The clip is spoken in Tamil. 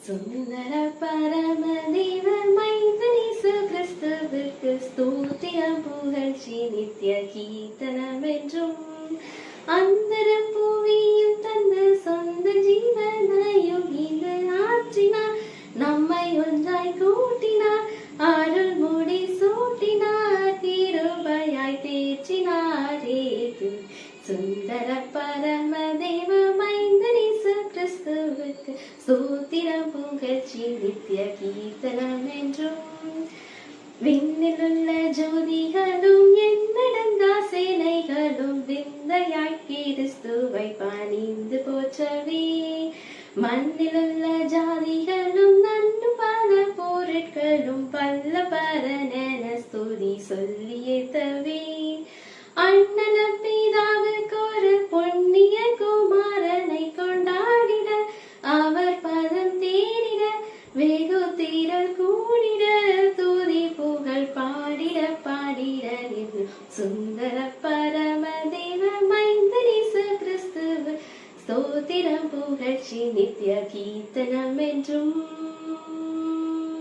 சுந்தர பரமதேவ மைந்தனேசு கிறிஸ்துவுக்கு ஸ்தோத்திரம் புகழ்ச்சி நித்திய கீர்த்தனம் என்றும் அந்தரம் பூமியில் தந்த சொந்த ஜீவனையும் இது ஆற்றினார். நம்மை ஒன்றாய் கூட்டினார், அருள் முடி சூட்டினார், கிருபையாய் தேற்றினாரே. சுந்தர பரமதேவ மைந்தனேசு கிறிஸ்துவுக்கு ஸ்தோத்திரம் புகழ்ச்சி நித்திய கீர்த்தனம் என்றும் விண்ணிலுள்ள ஜோதிகளும் எண்ணடங்கா சேனைகளும் விந்தையாய் கிறிஸ்துவை பணிந்து போற்றவே. மண்ணிலுள்ள ஜாதிகளும் நன்று பல பொருட்களும் பல்ல பரனென ஸ்துதி சொல்லி ஏத்தவே. அண்ணல பிதாவுக்கு ஒரு பொன்னிய குமாரனை கொண்டாடிட, அவர் பதம் தேடிட, வெகு திரள் கூடிட, துதி புகழ் பாடிட பாடிட என்று சுந்தர பரமதேவ மைந்தனேசு கிறிஸ்துவு ஸ்தோத்திரம் புகழ்ச்சி நித்திய கீர்த்தனம் என்றும்